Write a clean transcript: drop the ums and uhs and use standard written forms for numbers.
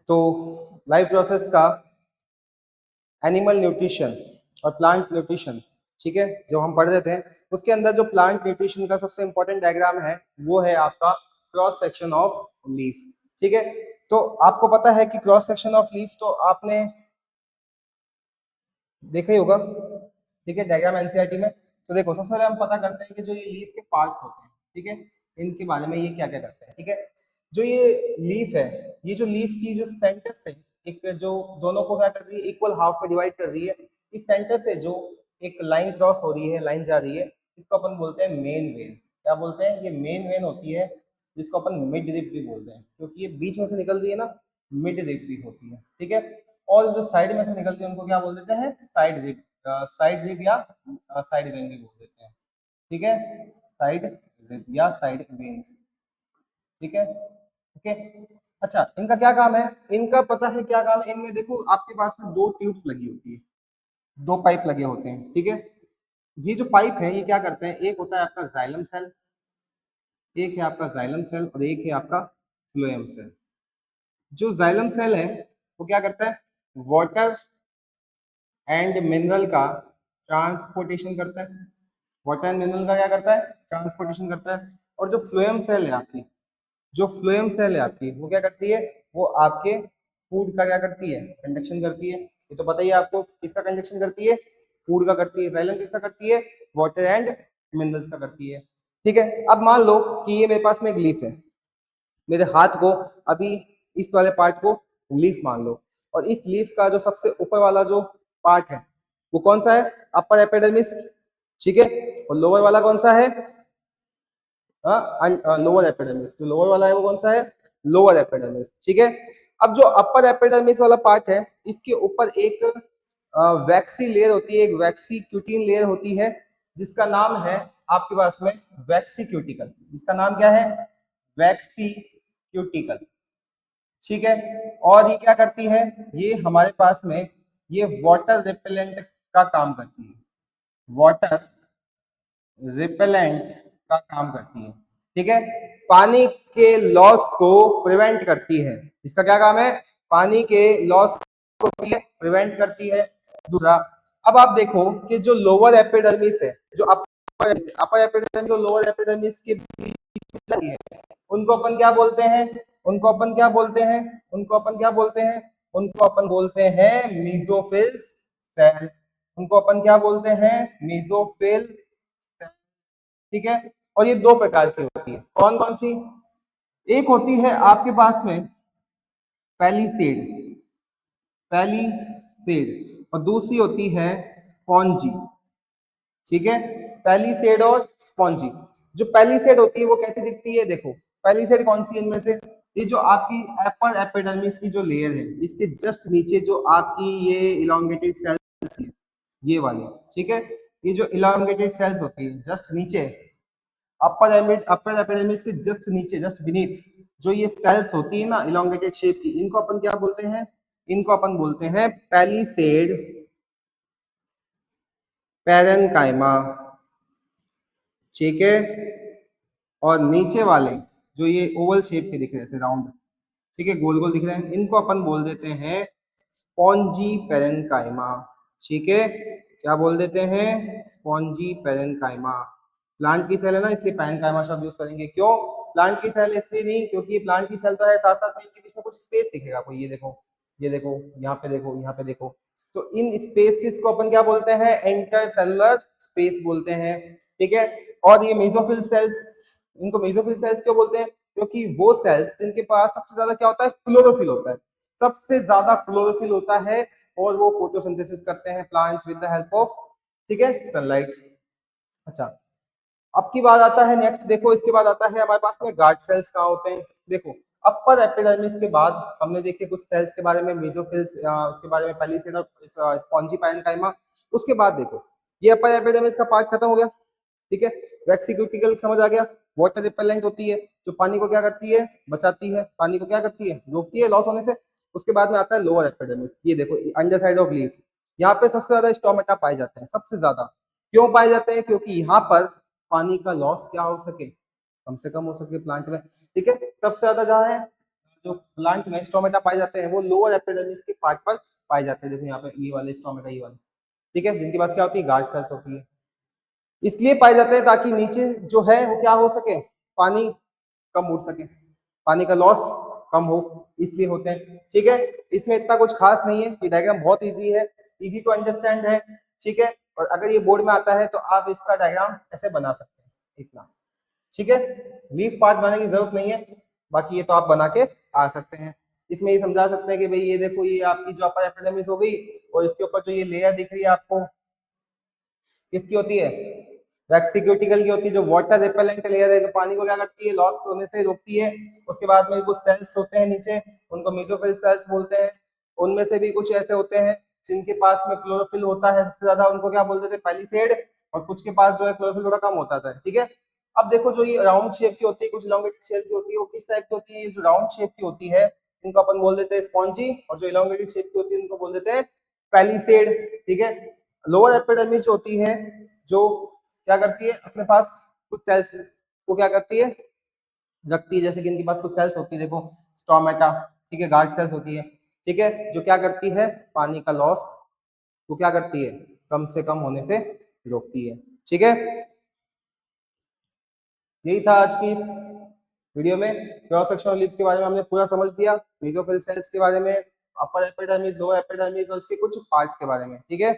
तो life process का animal nutrition और प्लांट न्यूट्रिशन, ठीक है, जो हम पढ़ रहे थे, उसके अंदर जो प्लांट न्यूट्रिशन का सबसे इंपॉर्टेंट डायग्राम है वो है आपका क्रॉस सेक्शन ऑफ लीफ। ठीक है, तो आपको पता है कि क्रॉस सेक्शन ऑफ लीफ तो आपने देखा ही होगा, ठीक है, डायग्राम एनसीईआरटी में। तो देखो, सबसे पहले हम पता करते हैं कि जो ये लीफ के पार्ट्स होते हैं, ठीक है, इनके बारे में ये क्या क्या करते हैं। ठीक है, जो ये लीफ है, ये जो लीफ की जो सेंटर से एक जो दोनों को क्या कर रही है, इक्वल हाफ में डिवाइड कर रही है, इस सेंटर से जो एक लाइन क्रॉस हो रही है, लाइन जा रही है, इसको अपन बोलते हैं मेन वेन। क्या बोलते हैं? ये मेन वेन होती है, जिसको अपन मिड रिप भी बोलते हैं, क्योंकि ये बीच में से निकल रही है ना, मिड रिप भी होती है। ठीक है, और जो साइड में से निकलती है उनको क्या बोल देते हैं? साइड रिप, साइड रिप या साइड वेन भी बोल देते हैं। ठीक है, साइड रिप या साइड वेन्स। ठीक है, ओके। अच्छा, इनका क्या काम है? इनका पता है क्या काम है? इनमें देखो, आपके पास में दो ट्यूब्स लगी होती है, दो पाइप लगे होते हैं। ठीक है, ये जो पाइप है ये क्या करते हैं? एक होता है आपका जाइलम सेल, एक है आपका जाइलम सेल और एक है आपका फ्लोएम सेल। जो जाइलम सेल है वो क्या करता है? वाटर एंड मिनरल का ट्रांसपोर्टेशन करता है। वाटर एंड मिनरल का क्या करता है? ट्रांसपोर्टेशन करता है। और जो फ्लोएम सेल है आपकी, जो फ्लोएम सेल है आपकी, वो क्या करती है? वो आपके फूड का क्या करती है? कंडक्शन करती है। ये तो पता ही है आपको, किसका कंडक्शन करती है? फूड का करती है। जाइलम किसका करती है? वाटर एंड मिनरल्स का करती है। ठीक है, अब मान लो कि ये मेरे पास में एक लीफ है, मेरे हाथ को अभी इस वाले पार्ट को लीफ मान लो, और इस लीफ का जो सबसे ऊपर वाला जो पार्ट है वो कौन सा है? Upper epidermis. ठीक है, और लोअर वाला कौन सा है? Lower epidermis. जो लोअर वाला है वो कौन सा है? Lower epidermis. ठीक है, अब जो अपर एपिडर्मिस वाला पार्ट है, इसके ऊपर एक वैक्सी लेयर होती है, एक वैक्सी क्यूटिन लेयर होती है, जिसका नाम है आपके पास में वैक्सी क्यूटिकल। जिसका नाम क्या है? वैक्सी क्यूटिकल। ठीक है, और ये क्या करती है? ये हमारे पास में ये वाटर रिपेलेंट का काम करती है, वाटर रिपेलेंट का काम करती है। ठीक है, पानी के लॉस को प्रिवेंट करती है। इसका क्या काम है? पानी के लॉस को प्रिवेंट करती है। दूसरा, अब आप देखो कि जो लोअर एपिडर्मिस है, जो अपर एपिडर्मिस और लोअर एपिडर्मिस के बीच है, उनको अपन क्या बोलते हैं? उनको अपन क्या बोलते हैं? उनको अपन क्या बोलते हैं? उनको अपन बोलते हैं मीसोफिल सेल। उनको अपन क्या बोलते हैं? मीसोफिल। ठीक है, और ये दो प्रकार की होती है। कौन कौन सी? एक होती है आपके पास में पैलिसेड, पैलिसेड, और दूसरी होती है स्पॉन्जी। ठीक है, पैलिसेड और स्पॉन्जी। जो पैलिसेड होती है वो कैसी दिखती है? देखो, पैलिसेड कौन सी है इनमें से? ये जो आपकी अपर एपिडर्मिस की जो लेयर है, इसके जस्ट नीचे जो आपकी ये इलोंगेटेड सेल्स है, ये वाली। ठीक है, ये जो इलोंगेटेड सेल्स होती है जस्ट नीचे, अपर एपिडर्मिस के जस्ट नीचे, जस्ट बीनीथ, जो ये सेल्स होती है ना इलोंगेटेड शेप की, इनको अपन क्या बोलते हैं? इनको अपन बोलते हैं पैलिसेड पैरेन्काइमा। ठीक है, और नीचे वाले जो ये ओवल शेप के दिख रहे हैं, ऐसे राउंड, ठीक है, गोल गोल दिख रहे हैं, इनको अपन बोल देते हैं स्पॉन्जी पैरेन्काइमा। ठीक है, क्या बोल देते हैं? Spongy parenchyma. प्लांट की सेल है ना, इसलिए पैरेन्काइमा शब्द यूज करेंगे। क्यों प्लांट की सेल? इसलिए नहीं क्योंकि ये प्लांट की सेल तो है, साथ साथ में इनके बीच में कुछ स्पेस दिखेगा कोई, ये देखो, ये देखो, यहाँ पे देखो, यहाँ पे देखो। तो इन स्पेस को अपन क्या बोलते हैं? इंटरसेलुलर स्पेस बोलते हैं। ठीक है, और ये मेसोफिल सेल्स, इनको मेसोफिल सेल्स क्यों बोलते हैं? क्योंकि वो सेल्स जिनके पास सबसे ज्यादा क्या होता है? क्लोरोफिल होता है, सबसे ज्यादा क्लोरोफिल होता है, और वो फोटोसिंथेसिस करते हैं plants with the help of, ठीक है, सनलाइट। अच्छा, अब की बात आता है नेक्स्ट, देखो इसके बाद आता है हमारे पास में गार्ड सेल्स कहाँ होते हैं। देखो, अपर एपिडर्मिस के बाद हमने देखे कुछ सेल्स के बारे में, मेसोफिल्स, उसके बारे में पैलिसेड और स्पॉन्जी पैरेन्काइमा। उसके बाद देखो, ये अपर एपिडर्मिस का पार्ट खत्म हो गया। ठीक है, वैक्सीक्यूटिकल समझ आ गया। वाटर रिपेलेंट होती है, जो पानी को क्या करती है? बचाती है। पानी को क्या करती है? रोकती है लॉस होने से। उसके बाद में आता है लोअर एपिडर्मिस। ये देखो, अंडर साइड ऑफ लीफ, यहाँ पे सबसे ज्यादा स्टोमेटा पाए जाते हैं, सबसे ज्यादा। क्यों पाए जाते हैं? क्योंकि यहाँ पर पानी का लॉस क्या हो सके? कम से कम हो सके प्लांट में। ठीक है, सबसे ज्यादा जहाँ है, जो प्लांट में स्टोमेटा पाए जाते हैं वो लोअर एपिडर्मिस के पार्ट पर पाए जाते हैं। देखो यहाँ पे ये वाले स्टोमेटा, ये वाले, ठीक है, जिनके पास क्या होती है, गार्ड सेल्स होती है। इसलिए पाए जाते हैं ताकि नीचे जो है वो क्या हो सके, पानी कम उड़ सके, पानी का लॉस कम हो, इसलिए होते हैं। ठीक है, इसमें इतना कुछ खास नहीं है, ये डायग्राम बहुत इजी है, इजी टू अंडरस्टैंड है। ठीक है, और अगर ये बोर्ड में आता है तो आप इसका डायग्राम ऐसे बना सकते हैं, इतना। ठीक है, लीफ पार्ट बनाने की जरूरत नहीं है, बाकी ये तो आप बना के आ सकते हैं। इसमें ये समझा सकते हैं कि भाई ये देखो, ये आपकी जो अपर एपिडर्मिस हो गई, और इसके ऊपर जो ये लेयर दिख रही है आपको, किसकी होती है, वैक्सी क्यूटिकल की होती है, जो वाटर रिपेलेंट लेयर है, जो पानी को क्या करती है, लॉस होने से रोकती है। उसके बाद में कुछ सेल्स होते हैं नीचे, उनको मेसोफिल सेल्स बोलते हैं। उनमें से भी कुछ ऐसे होते हैं जिनके पास में क्लोरोफिल होता है सबसे ज्यादा, उनको क्या बोलते थे, पैलिसेड, और कुछ के पास जो है क्लोरोफिल थोड़ा कम होता था। ठीक है, अब देखो जो ये राउंड शेप की होती है, कुछ इलोंगेटेड शेप की होती है, वो किस टाइप की होती है, ये जो राउंड शेप की होती है इनको अपन बोल देते हैं स्पॉन्जी, और जो इलोंगेटेड शेप की होती है उनको बोल देते हैं पैलिसेड। ठीक है, लोअर एपिडर्मिस जो होती है, जो क्या करती है, अपने पास कुछ सेल्स को क्या करती है, रखती है, जैसे कि इनके पास कुछ सेल्स होती है, देखो स्टोमेटा, ठीक है, गार्ड सेल्स होती है। ठीक है, जो क्या करती है, पानी का लॉस वो क्या करती है, कम से कम होने से रोकती है। ठीक है, यही था आज की वीडियो में। क्रॉस सेक्शनल लीफ के बारे में हमने पूरा समझ लिया, मेसोफिल सेल्स के बारे में, अपर एपिडर्मिस, लोअर एपिडर्मिस और इसके कुछ पार्ट्स के बारे में। ठीक है,